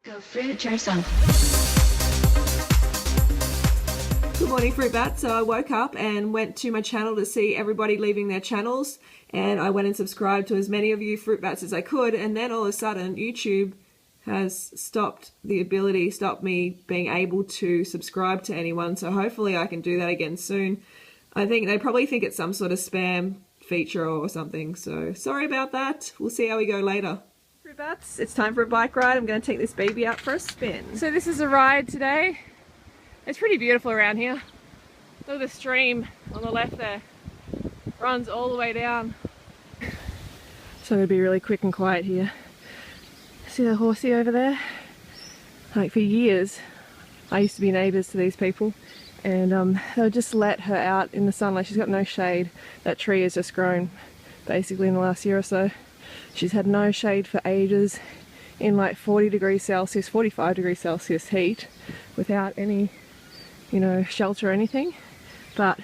Go fruit yourself. Good morning, Fruit Bats. So I woke up and went to my channel to see everybody leaving their channels, and I went and subscribed to as many of you Fruit Bats as I could, and then all of a sudden YouTube has stopped me being able to subscribe to anyone, so hopefully I can do that again soon. I think they probably think it's some sort of spam feature or something, so sorry about that. We'll see how we go later. Fruit Bats, it's time for a bike ride. I'm going to take this baby out for a spin. So this is a ride today. It's pretty beautiful around here. Look at the stream on the left there. Runs all the way down. So it'll be really quick and quiet here. See the horsey over there? Like for years, I used to be neighbours to these people, and they'll just let her out in the sunlight. She's got no shade. That tree has just grown basically in the last year or so. She's had no shade for ages in like 40 degrees Celsius, 45 degrees Celsius heat without any, you know, shelter or anything. But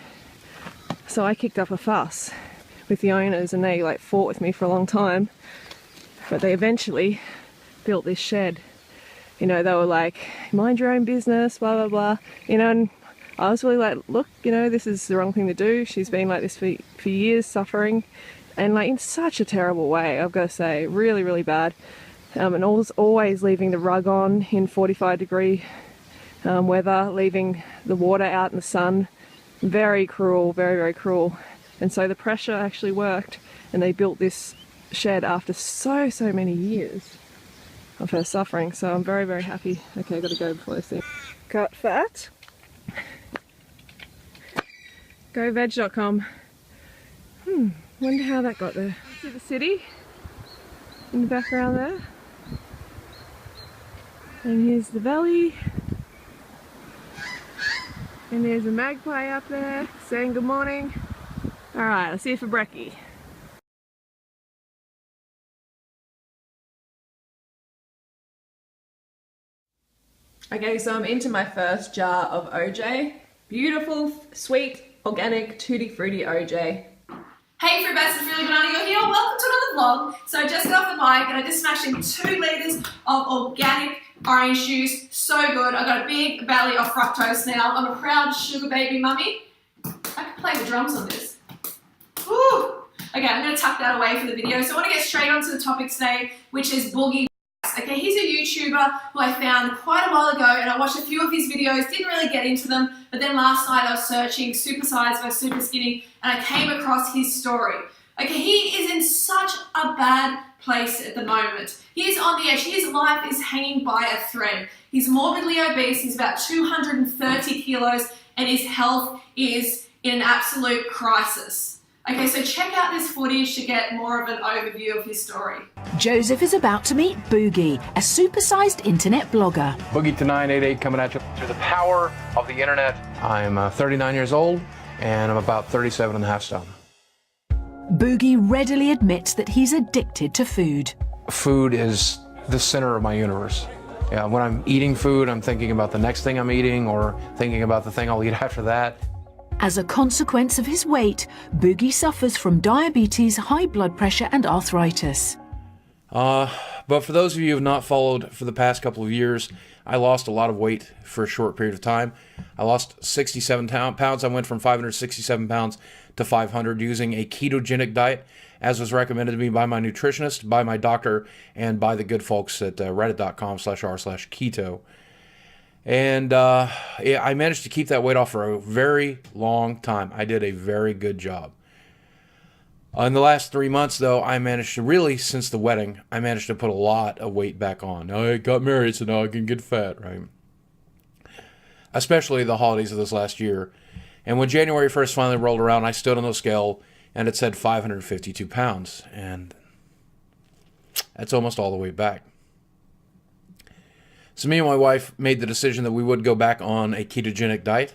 so I kicked up a fuss with the owners, and they like fought with me for a long time, but they eventually built this shed. You know, they were like, mind your own business, blah blah blah, you know, and I was really like, look, you know, this is the wrong thing to do. She's been like this for years, suffering, and like in such a terrible way, I've got to say, really bad. And always leaving the rug on in 45 degree weather, leaving the water out in the sun. Very cruel, very cruel. And so the pressure actually worked, and they built this shed after so many years of her suffering. So I'm very happy. Okay, I've got to go before this thing. Cut fat. GoVeg.com. Wonder how that got there. See the city in the background there. And here's the valley. And there's a magpie up there saying good morning. Alright, I'll see you for brekkie. Okay, so I'm into my first jar of OJ. Beautiful, sweet, organic, tutti frutti OJ. Hey Fruit Bats, it's really banana, you're here. Welcome to another vlog. So I just got off the bike and I just smashed in 2 litres of organic orange juice. So good. I got a big belly of fructose now. I'm a proud sugar baby mummy. I can play the drums on this. Woo! Okay, I'm going to tuck that away for the video. So I want to get straight onto the topic today, which is Boogie. Okay, he's a YouTuber who I found quite a while ago, and I watched a few of his videos, didn't really get into them, but then last night I was searching super size versus super skinny, and I came across his story. Okay, he is in such a bad place at the moment. He is on the edge. His life is hanging by a thread. He's morbidly obese. He's about 230 kilos, and his health is in an absolute crisis. Okay, so check out this footage to get more of an overview of his story. Joseph is about to meet Boogie, a supersized internet blogger. Boogie2988 coming at you through the power of the internet. I'm 39 years old, and I'm about 37 and a half stone. Boogie readily admits that he's addicted to food. Food is the center of my universe. Yeah, when I'm eating food, I'm thinking about the next thing I'm eating, or thinking about the thing I'll eat after that. As a consequence of his weight, Boogie suffers from diabetes, high blood pressure and arthritis. But for those of you who have not followed for the past couple of years, I lost a lot of weight for a short period of time. I lost 67 pounds. I went from 567 pounds to 500 using a ketogenic diet, as was recommended to me by my nutritionist, by my doctor, and by the good folks at reddit.com/r/keto. And I managed to keep that weight off for a very long time. I did a very good job. In the last 3 months, though, I managed to really, since the wedding, I managed to put a lot of weight back on. I got married, so now I can get fat, right? Especially the holidays of this last year. And when January 1st finally rolled around, I stood on the scale, and it said 552 pounds. And that's almost all the way back. So me and my wife made the decision that we would go back on a ketogenic diet.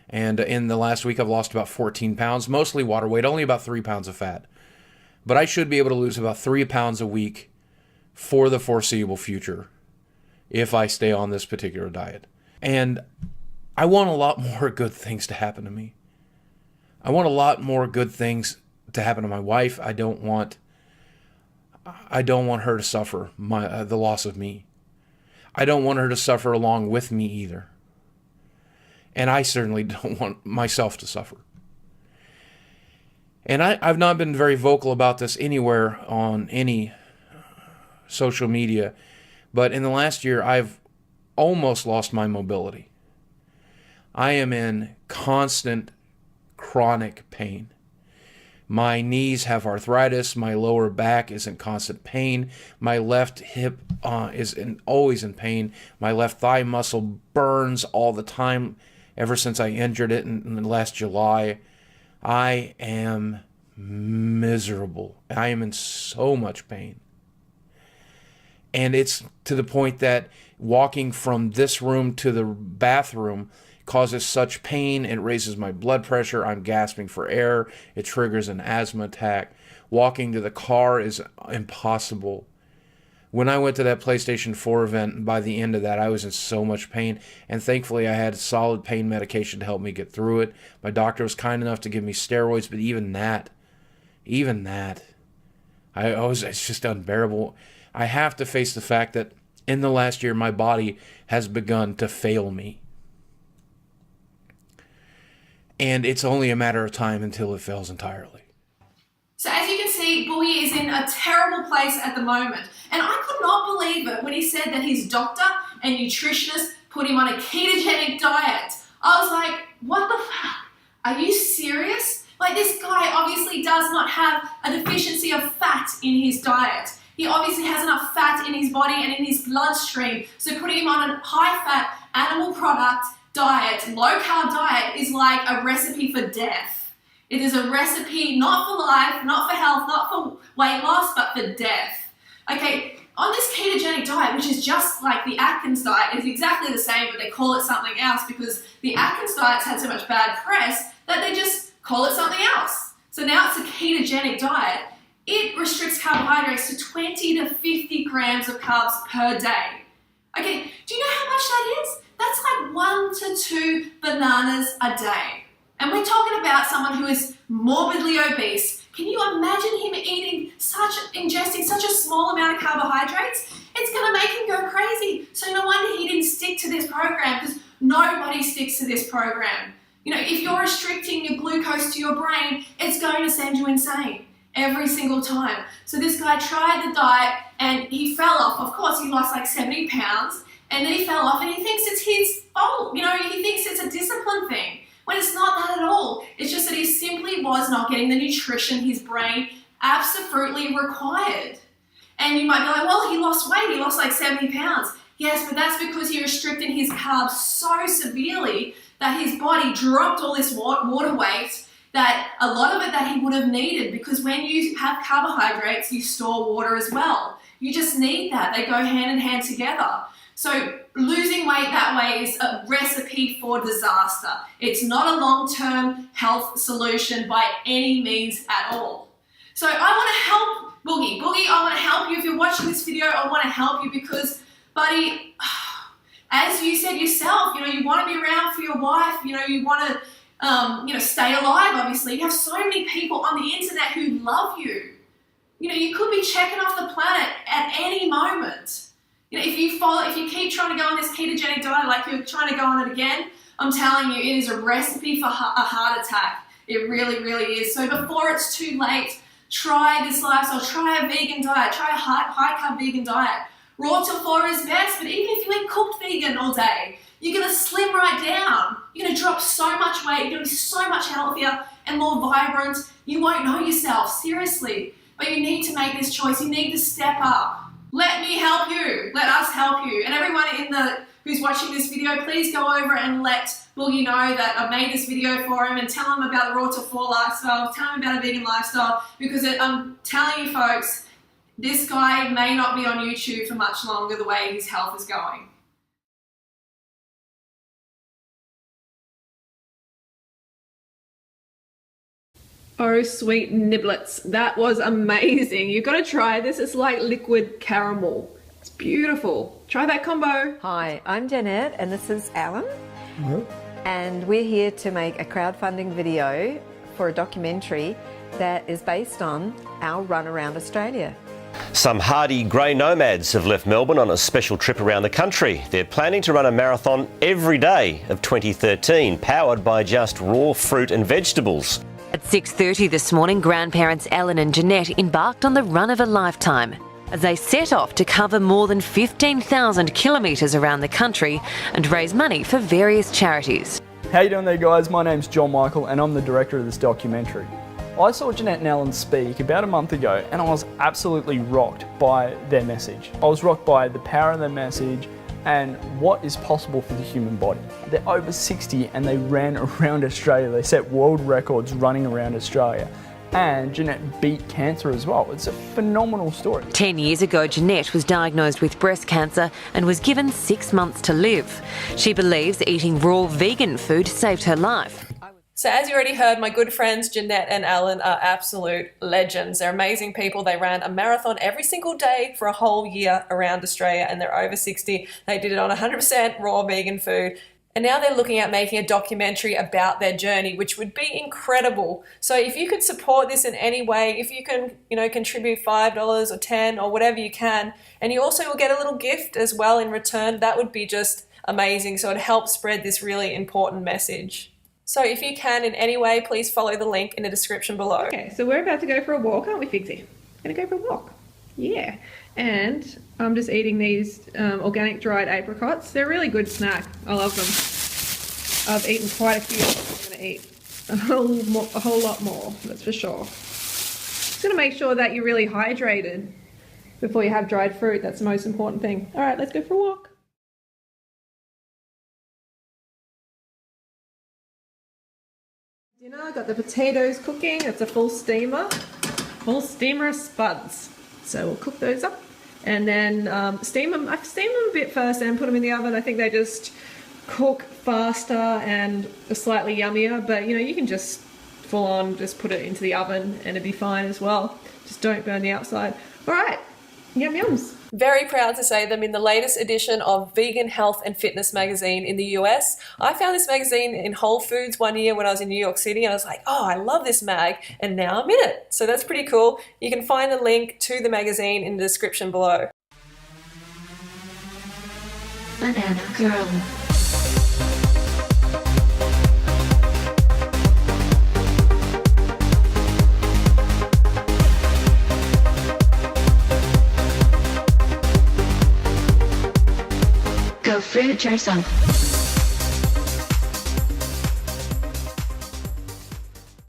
And in the last week, I've lost about 14 pounds, mostly water weight, only about 3 pounds of fat. But I should be able to lose about 3 pounds a week for the foreseeable future if I stay on this particular diet. And I want a lot more good things to happen to me. I want a lot more good things to happen to my wife. I don't want her to suffer the loss of me. I don't want her to suffer along with me either. And I certainly don't want myself to suffer. And I've not been very vocal about this anywhere on any social media, but in the last year, I've almost lost my mobility. I am in constant chronic pain. My knees have arthritis. My lower back is in constant pain. My left hip is always in pain. My left thigh muscle burns all the time ever since I injured it in the last July. I am miserable. I am in so much pain. And it's to the point that walking from this room to the bathroom causes such pain. It raises my blood pressure. I'm gasping for air. It triggers an asthma attack. Walking to the car is impossible. When I went to that PlayStation 4 event, by the end of that, I was in so much pain. And thankfully, I had solid pain medication to help me get through it. My doctor was kind enough to give me steroids, but even that, it's just unbearable. I have to face the fact that in the last year, my body has begun to fail me. And it's only a matter of time until it fails entirely. So as you can see, Boogie is in a terrible place at the moment. And I could not believe it when he said that his doctor and nutritionist put him on a ketogenic diet. I was like, what the fuck? Are you serious? Like, this guy obviously does not have a deficiency of fat in his diet. He obviously has enough fat in his body and in his bloodstream. So putting him on a high-fat animal product diet, low-carb diet, is like a recipe for death. It is a recipe not for life, not for health, not for weight loss, but for death. Okay, on this ketogenic diet, which is just like the Atkins diet, it's exactly the same, but they call it something else because the Atkins diet's had so much bad press that they just call it something else. So now it's a ketogenic diet. It restricts carbohydrates to 20 to 50 grams of carbs per day. Okay, do you know how much that is? That's like 1 to 2 bananas a day. And we're talking about someone who is morbidly obese. Can you imagine him ingesting such a small amount of carbohydrates? It's gonna make him go crazy. So no wonder he didn't stick to this program, because nobody sticks to this program. You know, if you're restricting your glucose to your brain, it's going to send you insane every single time. So this guy tried the diet and he fell off. Of course, he lost like 70 pounds and then he fell off, and he thinks it's his fault. You know, he thinks it's a discipline thing, when it's not that at all. It's just that he simply was not getting the nutrition his brain absolutely required. And you might be like, well, he lost weight, he lost like 70 pounds. Yes, but that's because he restricted his carbs so severely that his body dropped all this water weight, that a lot of it that he would have needed, because when you have carbohydrates, you store water as well. You just need that. They go hand in hand together. So losing weight that way is a recipe for disaster. It's not a long-term health solution by any means at all. So I want to help Boogie. Boogie, I want to help you. If you're watching this video, I want to help you because, buddy, as you said yourself, you know, you want to be around for your wife, you know, you want to stay alive, obviously. You have so many people on the internet who love you. You know, you could be checking off the planet at any moment. You know, if you keep trying to go on this ketogenic diet like you're trying to go on it again, I'm telling you, it is a recipe for a heart attack. It really, really is. So before it's too late, try this lifestyle. Try a vegan diet. Try a high-carb vegan diet. Raw till 4 is best, but even if you eat cooked vegan all day, you're going to slim right down. You're going to drop so much weight. You're going to be so much healthier and more vibrant. You won't know yourself, seriously. But you need to make this choice. You need to step up. Let me help you. Let us help you. And everyone who's watching this video, please go over and let Boogie know that I've made this video for him, and tell him about the Raw to 4 lifestyle. Tell him about a vegan lifestyle, because I'm telling you folks, this guy may not be on YouTube for much longer the way his health is going. Oh, sweet niblets. That was amazing. You've got to try this. It's like liquid caramel. It's beautiful. Try that combo. Hi, I'm Jeanette and this is Alan. Hello. And we're here to make a crowdfunding video for a documentary that is based on our run around Australia. Some hardy grey nomads have left Melbourne on a special trip around the country. They're planning to run a marathon every day of 2013, powered by just raw fruit and vegetables. At 6:30 this morning, grandparents Ellen and Jeanette embarked on the run of a lifetime as they set off to cover more than 15,000 kilometres around the country and raise money for various charities. How you doing there, guys? My name's John Michael and I'm the director of this documentary. I saw Jeanette and Ellen speak about a month ago and I was absolutely rocked by their message. I was rocked by the power of their message and what is possible for the human body. They're over 60 and they ran around Australia. They set world records running around Australia. And Jeanette beat cancer as well. It's a phenomenal story. 10 years ago, Jeanette was diagnosed with breast cancer and was given 6 months to live. She believes eating raw vegan food saved her life. So as you already heard, my good friends Jeanette and Alan are absolute legends. They're amazing people. They ran a marathon every single day for a whole year around Australia and they're over 60. They did it on 100% raw vegan food. And now they're looking at making a documentary about their journey, which would be incredible. So if you could support this in any way, if you can, contribute $5 or $10 or whatever you can, and you also will get a little gift as well in return, that would be just amazing. So it helps spread this really important message. So if you can in any way, please follow the link in the description below. Okay, so we're about to go for a walk, aren't we, Figsy? Gonna go for a walk. Yeah. And I'm just eating these organic dried apricots. They're a really good snack. I love them. I've eaten quite a few. I'm gonna eat a whole lot more, that's for sure. Just gonna make sure that you're really hydrated before you have dried fruit. That's the most important thing. All right, let's go for a walk. Dinner, got the potatoes cooking. It's a full steamer spuds. So we'll cook those up and then steam them. I've steamed them a bit first and put them in the oven. I think they just cook faster and are slightly yummier, but you can just full on just put it into the oven and it'd be fine as well. Just don't burn the outside. All right, yum yums. Very proud to say them in the latest edition of Vegan Health and Fitness magazine in the US. I found this magazine in Whole Foods one year when I was in New York City and I was like, oh, I love this mag, and now I'm in it. So that's pretty cool. You can find the link to the magazine in the description below. Banana Girl. Go fruit yourself.